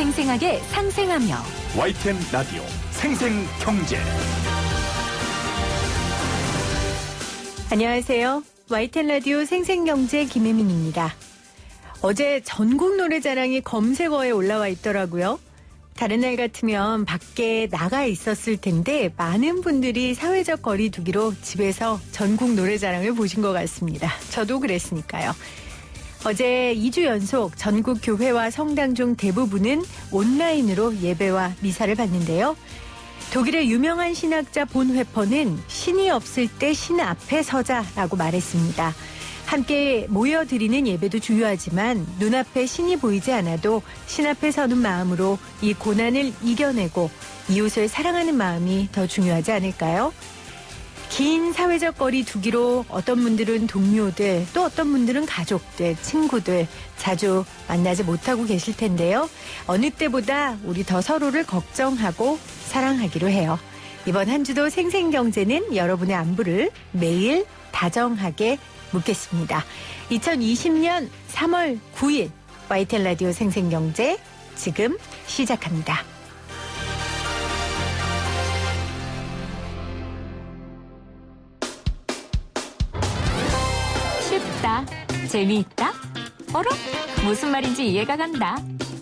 생생하게 상생하며 YTN 라디오 생생경제. 안녕하세요. YTN 라디오 생생경제 김혜민입니다. 어제 전국 노래자랑이 검색어에 올라와 있더라고요. 다른 날 같으면 밖에 나가 있었을 텐데 많은 분들이 사회적 거리 두기로 집에서 전국 노래자랑을 보신 것 같습니다. 저도 그랬으니까요. 어제 2주 연속 전국 교회와 성당 중 대부분은 온라인으로 예배와 미사를 받는데요. 독일의 유명한 신학자 본회퍼는 신이 없을 때 신 앞에 서자라고 말했습니다. 함께 모여드리는 예배도 중요하지만 눈앞에 신이 보이지 않아도 신 앞에 서는 마음으로 이 고난을 이겨내고 이웃을 사랑하는 마음이 더 중요하지 않을까요? 긴 사회적 거리 두기로 어떤 분들은 동료들, 또 어떤 분들은 가족들, 친구들 자주 만나지 못하고 계실 텐데요. 어느 때보다 우리 더 서로를 걱정하고 사랑하기로 해요. 이번 한 주도 생생경제는 여러분의 안부를 매일 다정하게 묻겠습니다. 2020년 3월 9일 YTN 라디오 생생경제 지금 시작합니다. 쉽다, 재미있다, 어라? 무슨 말인지 이해가 간다.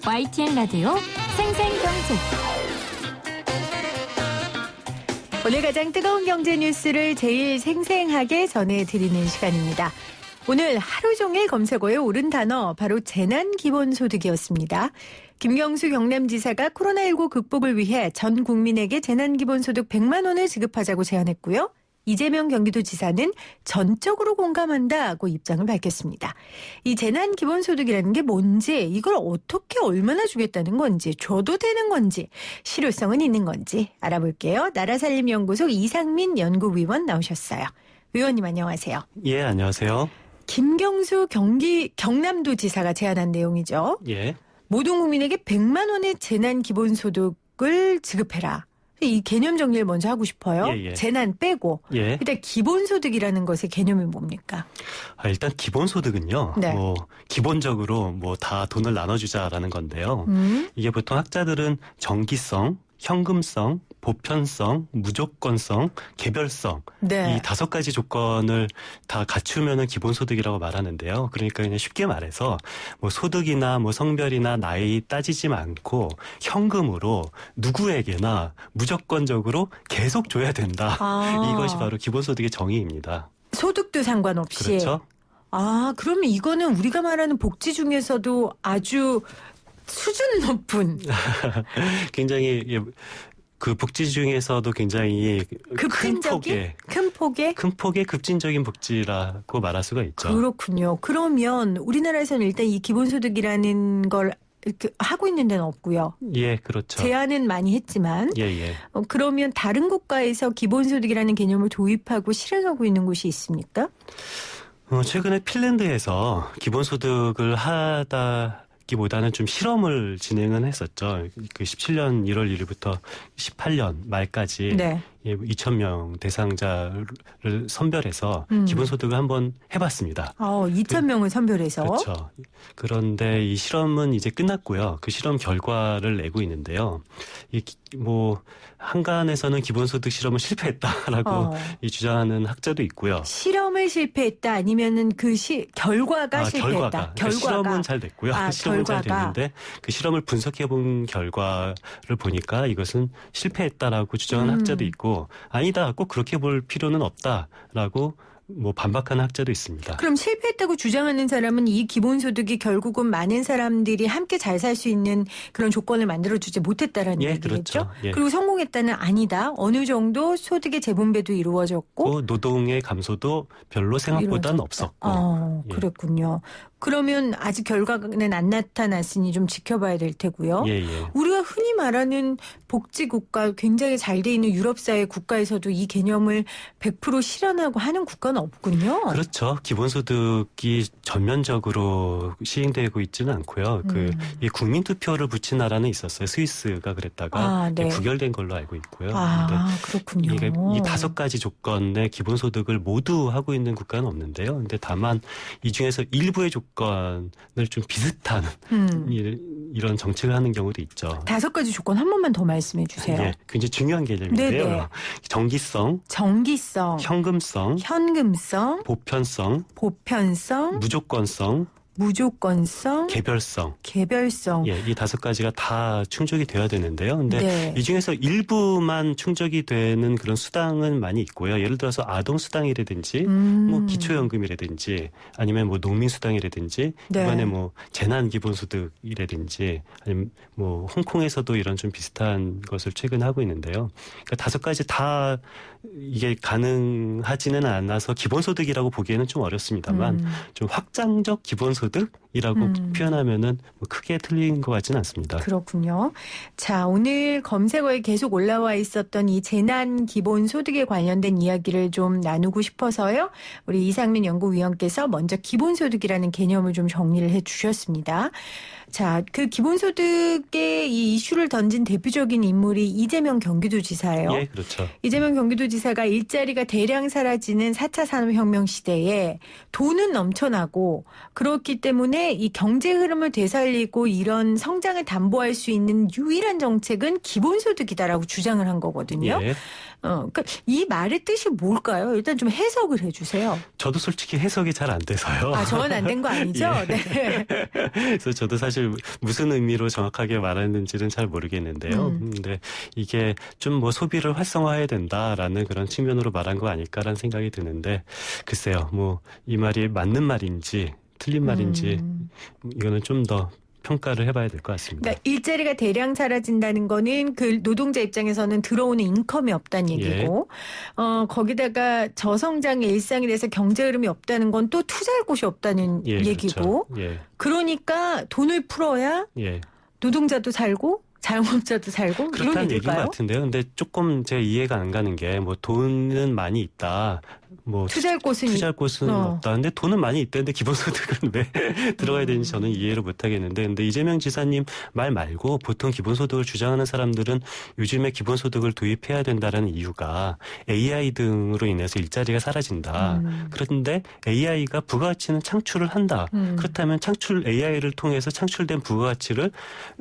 YTN 라디오 생생경제. 오늘 가장 뜨거운 경제 뉴스를 제일 생생하게 전해드리는 시간입니다. 오늘 하루 종일 검색어에 오른 단어 바로 재난기본소득이었습니다. 김경수 경남지사가 코로나19 극복을 위해 전 국민에게 재난기본소득 100만 원을 지급하자고 제안했고요. 이재명 경기도지사는 전적으로 공감한다고 입장을 밝혔습니다. 이 재난기본소득이라는 게 뭔지, 이걸 어떻게 얼마나 주겠다는 건지, 줘도 되는 건지, 실효성은 있는 건지 알아볼게요. 나라살림연구소 이상민 연구위원 나오셨어요. 위원님 안녕하세요. 예, 안녕하세요. 김경수 경남도지사가 제안한 내용이죠. 예. 모든 국민에게 100만 원의 재난기본소득을 지급해라. 이 개념 정리를 먼저 하고 싶어요. 예. 재난 빼고. 예. 일단 기본소득이라는 것의 개념이 뭡니까? 일단 기본소득은요. 네. 기본적으로 다 돈을 나눠주자라는 건데요. 이게 보통 학자들은 정기성, 현금성, 보편성, 무조건성, 개별성 네. 이 5가지 조건을 다 갖추면은 기본소득이라고 말하는데요. 그러니까 그냥 쉽게 말해서 소득이나 성별이나 나이 따지지 않고 현금으로 누구에게나 무조건적으로 계속 줘야 된다. 이것이 바로 기본소득의 정의입니다. 소득도 상관없이. 그렇죠. 그러면 이거는 우리가 말하는 복지 중에서도 아주 수준 높은. 굉장히 그 복지 중에서도 굉장히 큰 폭의 급진적인 복지라고 말할 수가 있죠. 그렇군요. 그러면 우리나라에서는 일단 이 기본소득이라는 걸 이렇게 하고 있는 데는 없고요. 예, 그렇죠. 제안은 많이 했지만. 예. 그러면 다른 국가에서 기본소득이라는 개념을 도입하고 실행하고 있는 곳이 있습니까? 최근에 핀란드에서 기본소득을 하다기보다는 좀 실험을 진행은 했었죠. 그 17년 1월 1일부터 18년 말까지 네. 2,000명 대상자를 선별해서 기본소득을 한번 해봤습니다. 2,000명을 선별해서? 그렇죠. 그런데 이 실험은 이제 끝났고요. 그 실험 결과를 내고 있는데요. 한간에서는 기본소득 실험은 실패했다라고 주장하는 학자도 있고요. 실험을 실패했다 아니면은 결과가 실패했다. 실험은 잘 됐고요. 실험은 잘 됐는데 그 실험을 분석해본 결과를 보니까 이것은 실패했다라고 주장하는 학자도 있고 아니다, 꼭 그렇게 볼 필요는 없다라고 반박하는 학자도 있습니다. 그럼 실패했다고 주장하는 사람은 이 기본소득이 결국은 많은 사람들이 함께 잘 살 수 있는 그런 조건을 만들어주지 못했다라는 얘기겠죠? 그렇죠. 예. 그리고 성공했다는 아니다. 어느 정도 소득의 재분배도 이루어졌고 노동의 감소도 별로 생각보다는 없었고. 그랬군요. 그러면 아직 결과는 안 나타났으니 좀 지켜봐야 될 테고요. 우리가 흔히 말하는 복지국가, 굉장히 잘 돼 있는 유럽사회 국가에서도 이 개념을 100% 실현하고 하는 국가는 없군요. 그렇죠. 기본소득이 전면적으로 시행되고 있지는 않고요. 이 국민투표를 붙인 나라는 있었어요. 스위스가 그랬다가 부결된 걸로 알고 있고요. 그렇군요. 이게 이 5가지 조건의 기본소득을 모두 하고 있는 국가는 없는데요. 근데 다만 이 중에서 일부의 조건을 좀 비슷한 이런 정책을 하는 경우도 있죠. 5가지 조건 한 번만 더 말씀해 주세요. 예, 굉장히 중요한 개념인데요. 네네. 정기성, 정기성, 현금성, 현금성, 보편성, 보편성, 무조건성, 무조건성, 개별성. 개별성. 예, 이 5가지가 다 충족이 돼야 되는데요. 근데 네. 이 중에서 일부만 충족이 되는 그런 수당은 많이 있고요. 예를 들어서 아동수당이라든지 뭐 기초연금이라든지 아니면 뭐 농민수당이라든지 네. 이번에 뭐 재난기본소득이라든지 아니면 뭐 홍콩에서도 이런 좀 비슷한 것을 최근 하고 있는데요. 그러니까 5가지 다 이게 가능하지는 않아서 기본소득이라고 보기에는 좀 어렵습니다만 좀 확장적 기본소득이라고 표현하면은 뭐 크게 틀린 것 같지는 않습니다. 그렇군요. 자, 오늘 검색어에 계속 올라와 있었던 이 재난 기본 소득에 관련된 이야기를 좀 나누고 싶어서요. 우리 이상민 연구위원께서 먼저 기본소득이라는 개념을 좀 정리를 해 주셨습니다. 자, 그 기본소득의 이 이슈를 던진 대표적인 인물이 이재명 경기도지사예요. 예, 그렇죠. 이재명 경기도지사가 일자리가 대량 사라지는 4차 산업혁명 시대에 돈은 넘쳐나고 그렇기 때문에 이 경제 흐름을 되살리고 이런 성장을 담보할 수 있는 유일한 정책은 기본소득이다라고 주장을 한 거거든요. 예. 그러니까 이 말의 뜻이 뭘까요? 일단 좀 해석을 해주세요. 저도 솔직히 해석이 잘 안 돼서요. 아, 저는 안 된 거 아니죠? 예. 네. 그래서 저도 사실 무슨 의미로 정확하게 말했는지는 잘 모르겠는데요. 근데 이게 좀 뭐 소비를 활성화해야 된다라는 그런 측면으로 말한 거 아닐까라는 생각이 드는데 글쎄요. 뭐 이 말이 맞는 말인지 틀린 말인지 이거는 좀 더 평가를 해봐야 될 것 같습니다. 그러니까 일자리가 대량 사라진다는 거는 그 노동자 입장에서는 들어오는 인컴이 없다는 얘기고, 거기다가 저성장의 일상이 돼서 경제 흐름이 없다는 건 또 투자할 곳이 없다는 예, 얘기고, 그렇죠. 예. 그러니까 돈을 풀어야 예. 노동자도 살고 자영업자도 살고 이런 그렇다는 얘기인 것 얘기일까요? 같은데요. 근데 조금 제가 이해가 안 가는 게 뭐 돈은 많이 있다. 뭐 투자할 곳은 투자할 곳은 없다. 근데 돈은 많이 있다는데 기본소득은 왜 들어가야 되는지 저는 이해를 못 하겠는데. 근데 이재명 지사님 말 말고 보통 기본소득을 주장하는 사람들은 요즘에 기본소득을 도입해야 된다라는 이유가 AI 등으로 인해서 일자리가 사라진다. 그런데 AI가 부가가치는 창출을 한다. 그렇다면 AI를 통해서 창출된 부가가치를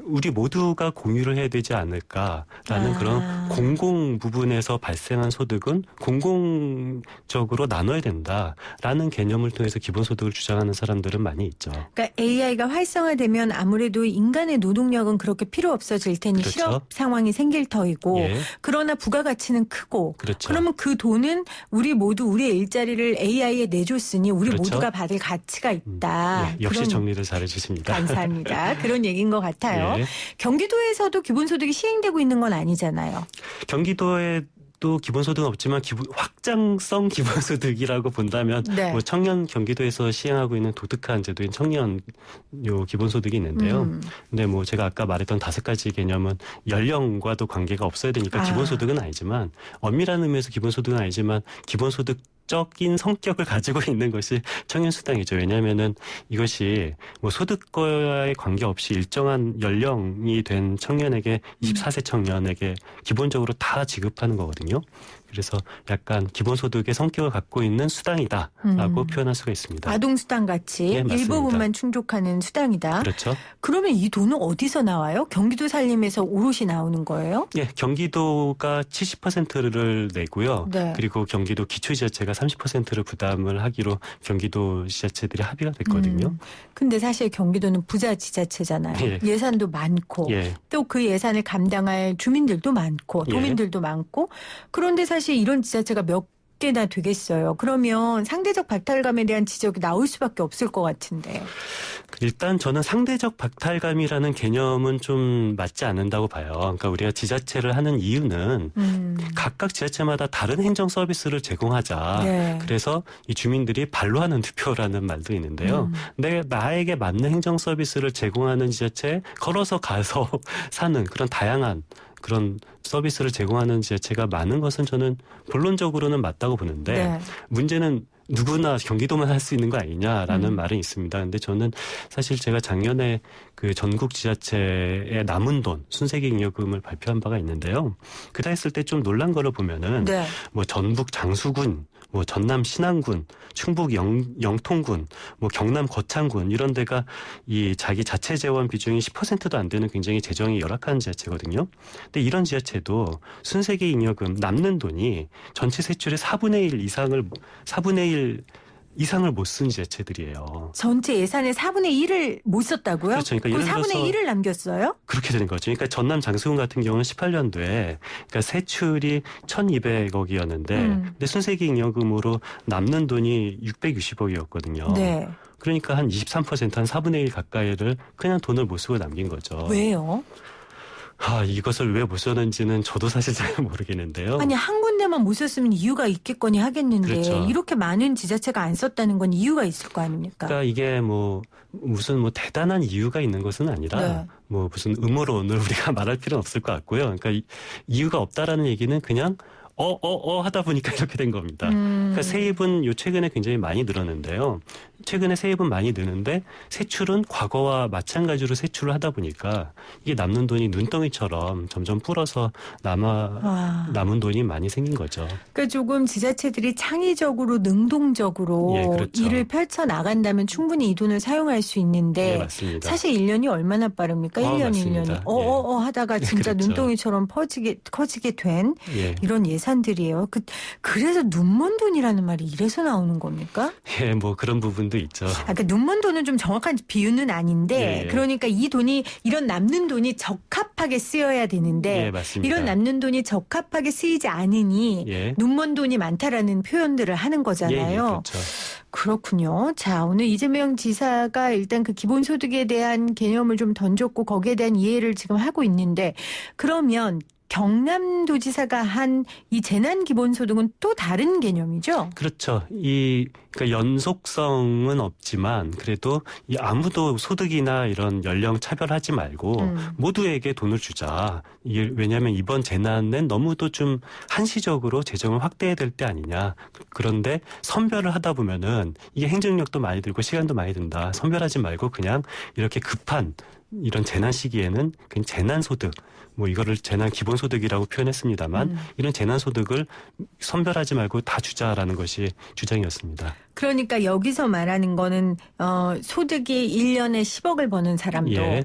우리 모두가 공유를 해야 되지 않을까라는 그런 공공 부분에서 발생한 소득은 공공적으로 나눠야 된다라는 개념을 통해서 기본소득을 주장하는 사람들은 많이 있죠. 그러니까 AI가 활성화되면 아무래도 인간의 노동력은 그렇게 필요 없어질 테니 그렇죠. 실업 상황이 생길 터이고 예. 그러나 부가가치는 크고 그렇죠. 그러면 그 돈은 우리 모두 우리의 일자리를 AI에 내줬으니 우리 그렇죠. 모두가 받을 가치가 있다. 예, 역시 그런- 정리를 잘 해주십니다. 감사합니다. 그런 얘기인 것 같아요. 예. 경기도에서도 기본소득이 시행되고 있는 건 아니잖아요. 경기도에 또 기본소득은 없지만 확장성 기본소득이라고 본다면 네. 뭐 청년 경기도에서 시행하고 있는 독특한 제도인 청년 기본소득이 있는데요. 근데 뭐 제가 아까 말했던 5가지 개념은 연령과도 관계가 없어야 되니까 기본소득은 아니지만 엄밀한 의미에서 기본소득은 아니지만 기본소득적인 성격을 가지고 있는 것이 청년수당이죠. 왜냐하면은 이것이 뭐 소득과의 관계없이 일정한 연령이 된 청년에게 24세 청년에게 기본적으로 다 지급하는 거거든요. 그래서 약간 기본소득의 성격을 갖고 있는 수당이다라고 표현할 수가 있습니다. 아동수당 같이 예, 맞습니다. 일부분만 충족하는 수당이다. 그렇죠. 그러면 이 돈은 어디서 나와요? 경기도 살림에서 오롯이 나오는 거예요? 예, 경기도가 70%를 내고요. 네. 그리고 경기도 기초지자체가 30%를 부담을 하기로 경기도 지자체들이 합의가 됐거든요. 근데 사실 경기도는 부자 지자체잖아요. 예. 예산도 많고 예. 또 그 예산을 감당할 주민들도 많고 예. 도민들도 많고 그런데 사실 이런 지자체가 몇 개나 되겠어요. 그러면 상대적 박탈감에 대한 지적이 나올 수밖에 없을 것 같은데. 일단 저는 상대적 박탈감이라는 개념은 좀 맞지 않는다고 봐요. 그러니까 우리가 지자체를 하는 이유는 각각 지자체마다 다른 행정 서비스를 제공하자. 네. 그래서 이 주민들이 발로 하는 투표라는 말도 있는데요. 근데 나에게 맞는 행정 서비스를 제공하는 지자체에 걸어서 가서 사는 그런 다양한 그런 서비스를 제공하는 지자체가 많은 것은 저는 본론적으로는 맞다고 보는데 네. 문제는 누구나 경기도만 할 수 있는 거 아니냐라는 말은 있습니다. 근데 저는 사실 제가 작년에 그 전국 지자체의 남은 돈 순세기잉여금을 발표한 바가 있는데요. 그다 했을 때 좀 놀란 거를 보면은 네. 뭐 전북 장수군 뭐 전남 신안군, 충북 영통군, 뭐 경남 거창군 이런 데가 이 자기 자체 재원 비중이 10%도 안 되는 굉장히 재정이 열악한 지자체거든요. 근데 이런 지자체도 순세계 잉여금 남는 돈이 전체 세출의 4분의 1 이상을 못 쓴 지자체들이에요. 전체 예산의 4분의 1을 못 썼다고요? 그렇죠. 그러니까 그 예를 4분의 들어서 1을 남겼어요? 그렇게 되는 거죠. 그러니까 전남 장수군 같은 경우는 18년도에 그러니까 세출이 1,200억이었는데 근데 순세기 잉여금으로 남는 돈이 660억이었거든요. 네. 그러니까 한 23%, 한 4분의 1 가까이를 그냥 돈을 못 쓰고 남긴 거죠. 왜요? 이것을 왜 못 썼는지는 저도 사실 잘 모르겠는데요. 아니 한 군데만 못 썼으면 이유가 있겠거니 하겠는데 그렇죠. 이렇게 많은 지자체가 안 썼다는 건 이유가 있을 거 아닙니까? 그러니까 이게 무슨 대단한 이유가 있는 것은 아니라 네. 무슨 음모론을 우리가 말할 필요는 없을 것 같고요. 그러니까 이유가 없다라는 얘기는 그냥 하다 보니까 이렇게 된 겁니다. 그러니까 세입은 최근에 굉장히 많이 늘었는데요. 최근에 세입은 많이 느는데 세출은 과거와 마찬가지로 세출을 하다 보니까 이게 남는 돈이 눈덩이처럼 점점 불어서 남은 돈이 많이 생긴 거죠. 그러니까 조금 지자체들이 창의적으로 능동적으로 예, 그렇죠. 일을 펼쳐 나가간다면 충분히 이 돈을 사용할 수 있는데 네, 맞습니다. 사실 1년이 얼마나 빠릅니까? 1년 맞습니다. 1년이 하다가 진짜 그렇죠. 눈덩이처럼 커지게 된 예. 이런 예산들이에요. 그래서 눈먼 돈이라는 말이 이래서 나오는 겁니까? 예, 그런 부분도 있죠. 그러니까 눈먼 돈은 좀 정확한 비유는 아닌데 예. 그러니까 이런 남는 돈이 적합하게 쓰여야 되는데 예, 맞습니다. 이런 남는 돈이 적합하게 쓰이지 않으니 예. 눈먼 돈이 많다라는 표현들을 하는 거잖아요. 예, 그렇죠. 그렇군요. 자, 오늘 이재명 지사가 일단 그 기본소득에 대한 개념을 좀 던졌고 거기에 대한 이해를 지금 하고 있는데 그러면 경남도지사가 한 이 재난기본소득은 또 다른 개념이죠? 그렇죠. 그러니까 연속성은 없지만 그래도 아무도 소득이나 이런 연령 차별하지 말고 모두에게 돈을 주자. 왜냐하면 이번 재난은 너무도 좀 한시적으로 재정을 확대해야 될 때 아니냐. 그런데 선별을 하다 보면은 이게 행정력도 많이 들고 시간도 많이 든다. 선별하지 말고 그냥 이렇게 급한 이런 재난 시기에는 그냥 재난소득 이거를 재난 기본소득이라고 표현했습니다만 이런 재난소득을 선별하지 말고 다 주자라는 것이 주장이었습니다. 그러니까 여기서 말하는 거는 소득이 1년에 10억을 버는 사람도 예.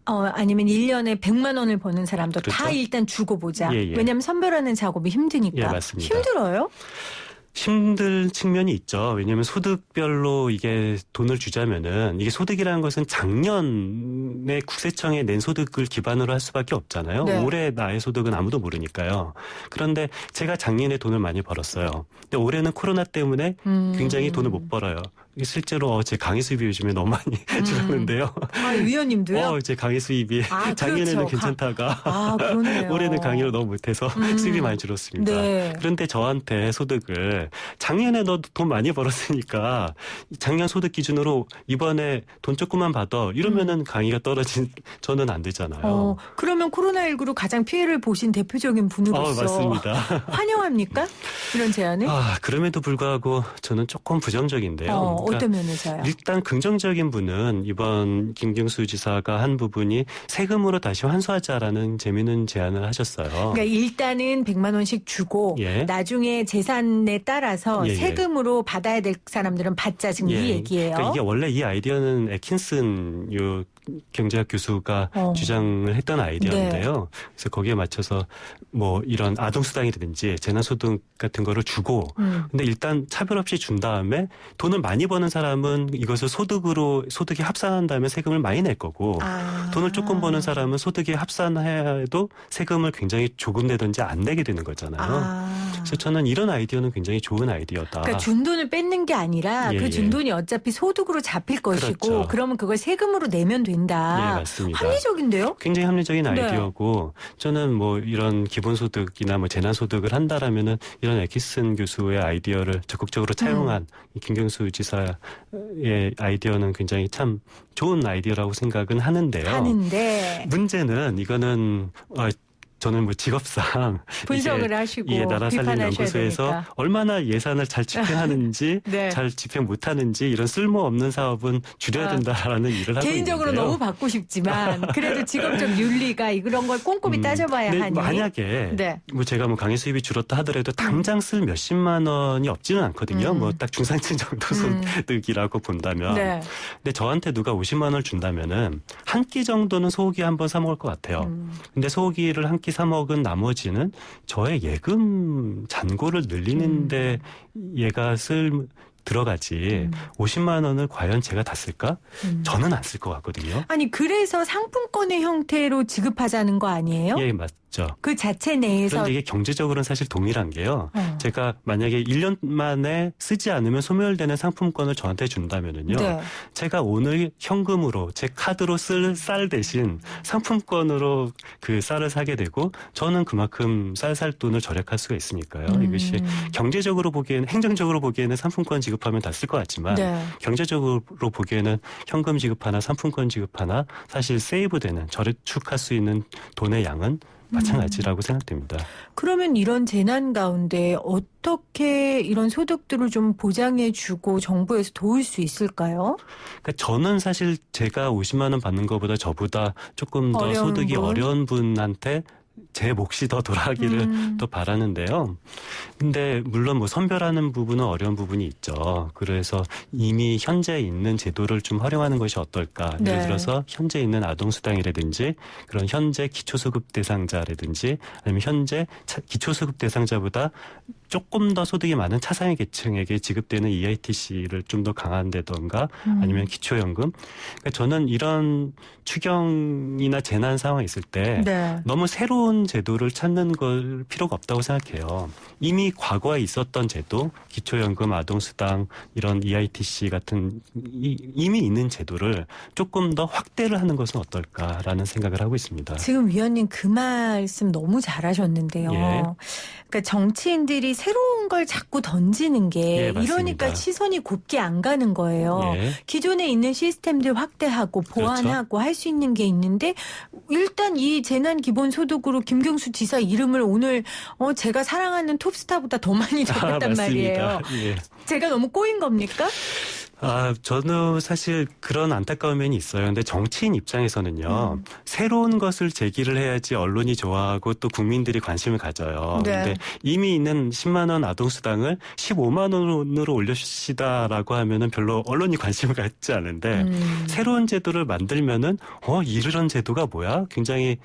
아니면 1년에 100만 원을 버는 사람도 그렇죠. 다 일단 주고 보자. 예, 예. 왜냐하면 선별하는 작업이 힘드니까. 예, 맞습니다. 힘들어요? 힘들 측면이 있죠. 왜냐하면 소득별로 이게 돈을 주자면은 이게 소득이라는 것은 작년에 국세청에 낸 소득을 기반으로 할 수밖에 없잖아요. 네. 올해 나의 소득은 아무도 모르니까요. 그런데 제가 작년에 돈을 많이 벌었어요. 근데 올해는 코로나 때문에 굉장히 돈을 못 벌어요. 실제로 제 강의 수입이 요즘에 너무 많이 줄었는데요. 위원님도요? 제 강의 수입이 작년에는 그렇죠. 괜찮다가 그러네요. 올해는 강의를 너무 못해서 수입이 많이 줄었습니다. 네. 그런데 저한테 소득을 작년에 너 돈 많이 벌었으니까 작년 소득 기준으로 이번에 돈 조금만 받아 이러면은 강의가 떨어진 저는 안 되잖아요. 그러면 코로나19로 가장 피해를 보신 대표적인 분으로서 맞습니다. 환영합니까? 이런 제안을? 그럼에도 불구하고 저는 조금 부정적인데요. 그러니까 어떤 면에서요? 일단 긍정적인 분은 이번 김경수 지사가 한 부분이 세금으로 다시 환수하자라는 재미있는 제안을 하셨어요. 그러니까 일단은 100만 원씩 주고 예. 나중에 재산에 따라서 예. 세금으로 받아야 될 사람들은 받자 지금 이 얘기예요. 그러니까 이게 원래 이 아이디어는 애킨슨 경제학 교수가 주장을 했던 아이디어인데요. 그래서 거기에 맞춰서 이런 아동수당이라든지 재난소득 같은 거를 주고 근데 일단 차별 없이 준 다음에 돈을 많이 버는 사람은 이것을 소득이 합산한 다음에 세금을 많이 낼 거고 돈을 조금 버는 사람은 소득이 합산해도 세금을 굉장히 조금 내든지 안 내게 되는 거잖아요. 그래서 저는 이런 아이디어는 굉장히 좋은 아이디어다. 그러니까 준 돈을 뺏는 게 아니라 그 준 돈이 어차피 소득으로 잡힐 것이고 그렇죠. 그러면 그걸 세금으로 내면 된다. 예, 맞습니다. 합리적인데요? 굉장히 합리적인 아이디어고 저는 이런 기본소득이나 재난소득을 한다라면은 이런 애키슨 교수의 아이디어를 적극적으로 차용한 이 김경수 지사의 아이디어는 굉장히 참 좋은 아이디어라고 생각은 하는데요. 문제는 이거는 저는 뭐 직업상 분석을 하시고 나라살림연구소에서 비판하셔야 얼마나 예산을 잘 집행하는지 네. 잘 집행 못하는지 이런 쓸모없는 사업은 줄여야 된다라는 일을 하고 개인적으로 있는데요. 너무 받고 싶지만 그래도 직업적 윤리가 이런 걸 꼼꼼히 따져봐야 근데 하니. 만약에 네. 뭐 제가 뭐 강의 수입이 줄었다 하더라도 당장 쓸 몇십만 원이 없지는 않거든요. 뭐 딱 중산층 정도 소득이라고 본다면. 네. 근데 저한테 누가 50만 원을 준다면은 한 끼 정도는 소고기 한번 사 먹을 것 같아요. 근데 소고기를 한 끼 사 먹은 나머지는 저의 예금 잔고를 늘리는데 얘가 들어가지 50만 원을 과연 제가 다 쓸까? 저는 안 쓸 것 같거든요. 아니 그래서 상품권의 형태로 지급하자는 거 아니에요? 예, 맞죠. 그 자체 내에서. 그런데 이게 경제적으로는 사실 동일한 게요. 제가 만약에 1년 만에 쓰지 않으면 소멸되는 상품권을 저한테 준다면은요. 네. 제가 오늘 현금으로 제 카드로 쓸 쌀 대신 상품권으로 그 쌀을 사게 되고 저는 그만큼 쌀 살 돈을 절약할 수가 있으니까요. 이것이 경제적으로 보기에는 행정적으로 보기에는 상품권 지급하면 다 쓸 것 같지만 네. 경제적으로 보기에는 현금 지급 하나 상품권 지급 하나 사실 세이브되는 저축할 수 있는 돈의 양은 마찬가지라고 생각됩니다. 그러면 이런 재난 가운데 어떻게 이런 소득들을 좀 보장해주고 정부에서 도울 수 있을까요? 그러니까 저는 사실 제가 50만 원 받는 것보다 저보다 조금 더 어려운 소득이 분? 어려운 분한테 제 몫이 더 돌아가기를 또 바라는데요. 근데 물론 뭐 선별하는 부분은 어려운 부분이 있죠. 그래서 이미 현재 있는 제도를 좀 활용하는 것이 어떨까. 네. 예를 들어서 현재 있는 아동수당이라든지 그런 현재 기초수급 대상자라든지 아니면 현재 기초수급 대상자보다 조금 더 소득이 많은 차상위 계층에게 지급되는 EITC를 좀 더 강화한다던가 아니면 기초연금. 그러니까 저는 이런 추경이나 재난 상황이 있을 때 네. 너무 새로운 제도를 찾는 걸 필요가 없다고 생각해요. 이미 과거에 있었던 제도, 기초연금, 아동수당, 이런 EITC 같은 이미 있는 제도를 조금 더 확대를 하는 것은 어떨까라는 생각을 하고 있습니다. 지금 위원님 그 말씀 너무 잘하셨는데요. 예. 그러니까 정치인들이 새로운 걸 자꾸 던지는 게 예, 맞습니다. 이러니까 시선이 곱게 안 가는 거예요. 예. 기존에 있는 시스템들 확대하고 보완하고 할 수 있는 게 있는데 일단 이 재난 기본소득으로 김경수 지사 이름을 오늘 제가 사랑하는 톱스타보다 더 많이 적었단 말이에요. 예. 제가 너무 꼬인 겁니까? 저는 사실 그런 안타까운 면이 있어요. 근데 정치인 입장에서는요, 새로운 것을 제기를 해야지 언론이 좋아하고 또 국민들이 관심을 가져요. 네. 근데 이미 있는 10만 원 아동수당을 15만 원으로 올려주시다라고 하면은 별로 언론이 관심을 갖지 않은데, 새로운 제도를 만들면은, 이런 제도가 뭐야? 굉장히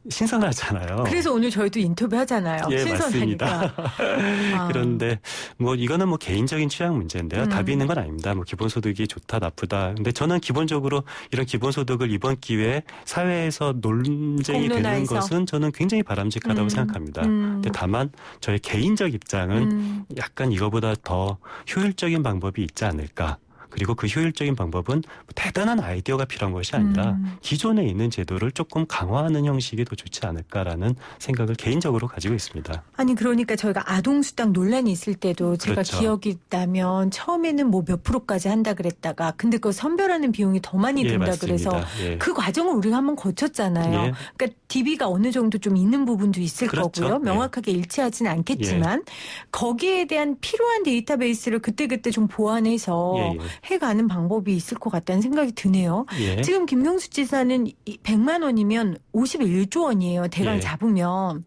신선하잖아요. 그래서 오늘 저희도 인터뷰 하잖아요. 예, 신선하니까. 맞습니다. 그런데 뭐 이거는 뭐 개인적인 취향 문제인데요. 답이 있는 건 아닙니다. 뭐 기본소득이 좋다 나쁘다. 근데 저는 기본적으로 이런 기본소득을 이번 기회에 사회에서 논쟁이 되는 공론화해서. 것은 저는 굉장히 바람직하다고 생각합니다. 근데 다만 저의 개인적 입장은 약간 이거보다 더 효율적인 방법이 있지 않을까. 그리고 그 효율적인 방법은 대단한 아이디어가 필요한 것이 아니라 기존에 있는 제도를 조금 강화하는 형식이 더 좋지 않을까라는 생각을 개인적으로 가지고 있습니다. 아니 그러니까 저희가 아동수당 논란이 있을 때도 제가 그렇죠. 기억이 나면 처음에는 뭐 몇 프로까지 한다 그랬다가 근데 그거 선별하는 비용이 더 많이 예, 든다 맞습니다. 그래서 예. 그 과정을 우리가 한번 거쳤잖아요. 예. 그러니까 DB가 어느 정도 좀 있는 부분도 있을 그렇죠. 거고요. 예. 명확하게 일치하진 않겠지만 거기에 대한 필요한 데이터베이스를 그때그때 좀 보완해서 예. 해가는 방법이 있을 것 같다는 생각이 드네요. 예. 지금 김경수 지사는 100만 원이면 51조 원이에요. 대강 예. 잡으면.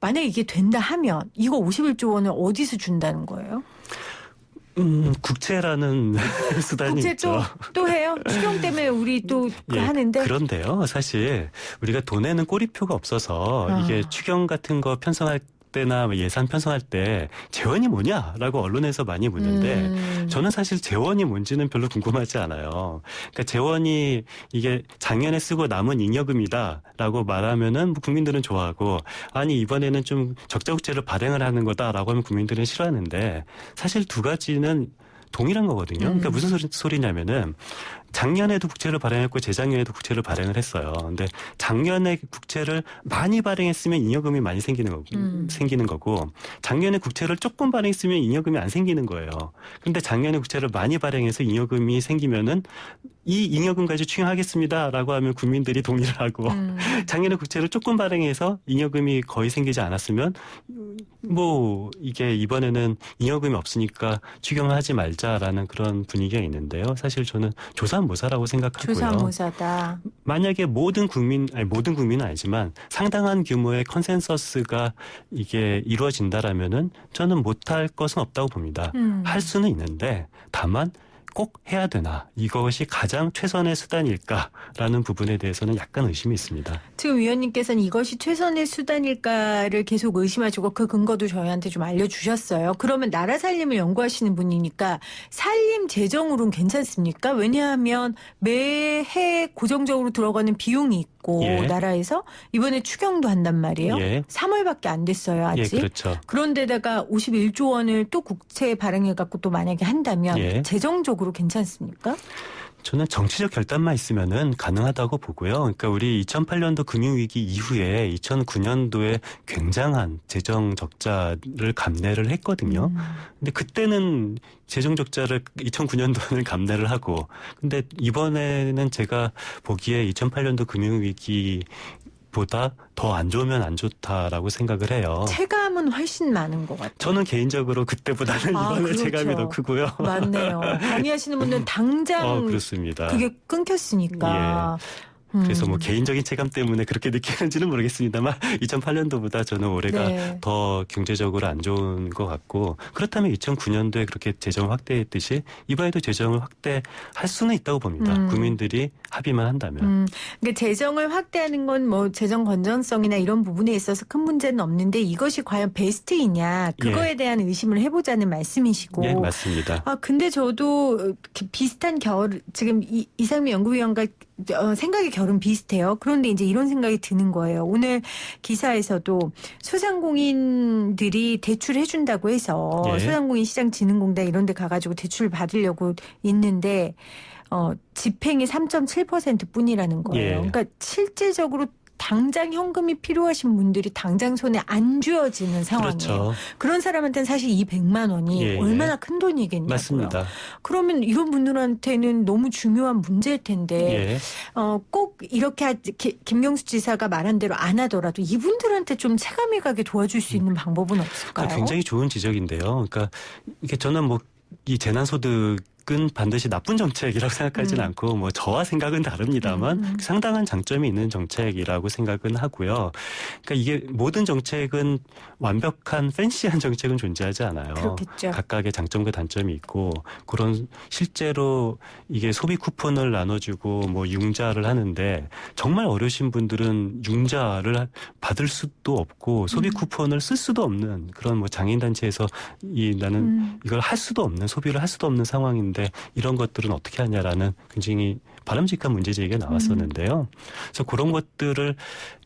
만약에 이게 된다 하면 이거 51조 원을 어디서 준다는 거예요? 국채라는 수단이 국채 있죠. 또 해요? 추경 때문에 우리 또 예, 하는데. 그런데요. 사실 우리가 돈에는 꼬리표가 없어서 이게 추경 같은 거 편성할 때나 예산 편성할 때 재원이 뭐냐라고 언론에서 많이 묻는데 저는 사실 재원이 뭔지는 별로 궁금하지 않아요. 그러니까 재원이 이게 작년에 쓰고 남은 잉여금이다라고 말하면은 뭐 국민들은 좋아하고 아니 이번에는 좀 적자국채를 발행을 하는 거다라고 하면 국민들은 싫어하는데 사실 두 가지는 동일한 거거든요. 그러니까 무슨 소리냐면은 작년에도 국채를 발행했고 재작년에도 국채를 발행을 했어요. 근데 작년에 국채를 많이 발행했으면 잉여금이 많이 생기는 거고 작년에 국채를 조금 발행했으면 잉여금이 안 생기는 거예요. 근데 작년에 국채를 많이 발행해서 잉여금이 생기면은 이 잉여금 가지고 추경하겠습니다라고 하면 국민들이 동의를 하고 작년에 국채를 조금 발행해서 잉여금이 거의 생기지 않았으면 뭐 이게 이번에는 잉여금이 없으니까 추경하지 말자라는 그런 분위기가 있는데요. 사실 저는 조삼모사라고 생각하고요. 조삼모사다. 만약에 모든 국민은 아니지만 상당한 규모의 컨센서스가 이게 이루어진다라면은 저는 못할 것은 없다고 봅니다. 할 수는 있는데 다만 꼭 해야 되나 이것이 가장 최선의 수단일까라는 부분에 대해서는 약간 의심이 있습니다. 지금 위원님께서는 이것이 최선의 수단일까를 계속 의심하시고 그 근거도 저희한테 좀 알려주셨어요. 그러면 나라 살림을 연구하시는 분이니까 살림 재정으로는 괜찮습니까? 왜냐하면 매해 고정적으로 들어가는 비용이 있고 예. 나라에서 이번에 추경도 한단 말이에요. 예. 3월밖에 안 됐어요. 아직. 예, 그렇죠. 그런데다가 51조 원을 또 국채 발행해갖고 또 만약에 한다면 예. 재정적으로 괜찮습니까? 저는 정치적 결단만 있으면은 가능하다고 보고요. 그러니까 우리 2008년도 금융위기 이후에 2009년도에 굉장한 재정 적자를 감내를 했거든요. 근데 그때는 재정 적자를 2009년도는 감내를 하고 근데 이번에는 제가 보기에 2008년도 금융위기 보다 더 안 좋으면 안 좋다라고 생각을 해요. 체감은 훨씬 많은 것 같아요. 저는 개인적으로 그때보다는 이번에 그렇죠. 체감이 더 크고요. 맞네요. 강의하시는 분들은 당장 그렇습니다. 그게 끊겼으니까. 그래서 뭐 개인적인 체감 때문에 그렇게 느끼는지는 모르겠습니다만 2008년도보다 저는 올해가 네. 더 경제적으로 안 좋은 것 같고 그렇다면 2009년도에 그렇게 재정을 확대했듯이 이번에도 재정을 확대할 수는 있다고 봅니다. 국민들이 합의만 한다면. 그러니까 재정을 확대하는 건 뭐 재정 건전성이나 이런 부분에 있어서 큰 문제는 없는데 이것이 과연 베스트이냐 그거에 대한 의심을 해보자는 말씀이시고. 예, 맞습니다. 근데 저도 비슷한 지금 이상민 연구위원과 생각의 결은 비슷해요. 그런데 이제 이런 생각이 드는 거예요. 오늘 기사에서도 소상공인들이 대출해 준다고 해서 예. 소상공인 시장진흥공단 이런 데 가가지고 대출을 받으려고 있는데 집행이 3.7% 뿐이라는 거예요. 예. 그러니까 실제적으로 당장 현금이 필요하신 분들이 당장 손에 안 쥐어지는 상황이에요. 그렇죠. 그런 사람한테는 사실 이 100만 원이 예. 얼마나 큰 돈이겠냐고요. 맞습니다. 그러면 이런 분들한테는 너무 중요한 문제일 텐데 예. 꼭 이렇게 김경수 지사가 말한 대로 안 하더라도 이분들한테 좀 체감이 가게 도와줄 수 있는 방법은 없을까요? 굉장히 좋은 지적인데요. 그러니까 이게 저는 뭐 이 재난소득은 반드시 나쁜 정책이라고 생각하지는 않고 뭐 저와 생각은 다릅니다만 상당한 장점이 있는 정책이라고 생각은 하고요. 그러니까 이게 모든 정책은 완벽한 팬시한 정책은 존재하지 않아요. 그렇겠죠. 각각의 장점과 단점이 있고 그런 실제로 이게 소비 쿠폰을 나눠주고 뭐 융자를 하는데 정말 어려우신 분들은 융자를 받을 수도 없고 소비 쿠폰을 쓸 수도 없는 그런 뭐 장애인단체에서 나는 이걸 할 수도 없는 소비를 할 수도 없는 상황인데 이런 것들은 어떻게 하냐라는 굉장히 바람직한 문제제기가 나왔었는데요. 그래서 그런 것들을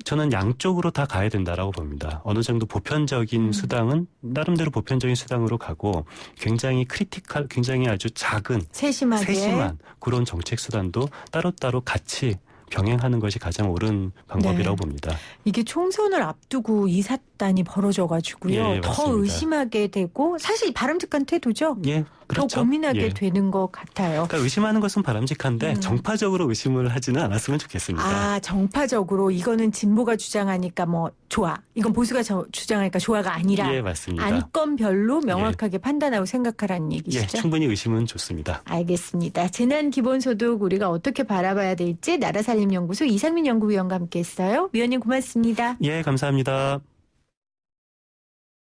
저는 양쪽으로 다 가야 된다라고 봅니다. 어느 정도 보편적인 수당은 나름대로 보편적인 수당으로 가고 굉장히 크리티컬, 굉장히 아주 작은 세심한 그런 정책 수단도 따로따로 같이 병행하는 것이 가장 옳은 방법이라고 봅니다. 이게 총선을 앞두고 이 사단이 벌어져가지고요. 예, 더 맞습니다. 의심하게 되고 사실 바람직한 태도죠. 예, 그렇죠. 더 고민하게 예. 되는 것 같아요. 그러니까 의심하는 것은 바람직한데 정파적으로 의심을 하지는 않았으면 좋겠습니다. 정파적으로 이거는 진보가 주장하니까 뭐 좋아. 이건 보수가 주장하니까 좋아가 아니라 예, 맞습니다. 안건별로 명확하게 판단하고 생각하라는 예, 얘기시죠? 충분히 의심은 좋습니다. 알겠습니다. 재난기본소득 우리가 어떻게 바라봐야 될지 나라살림연구소 이상민 연구위원과 함께했어요. 위원님 고맙습니다. 예, 감사합니다.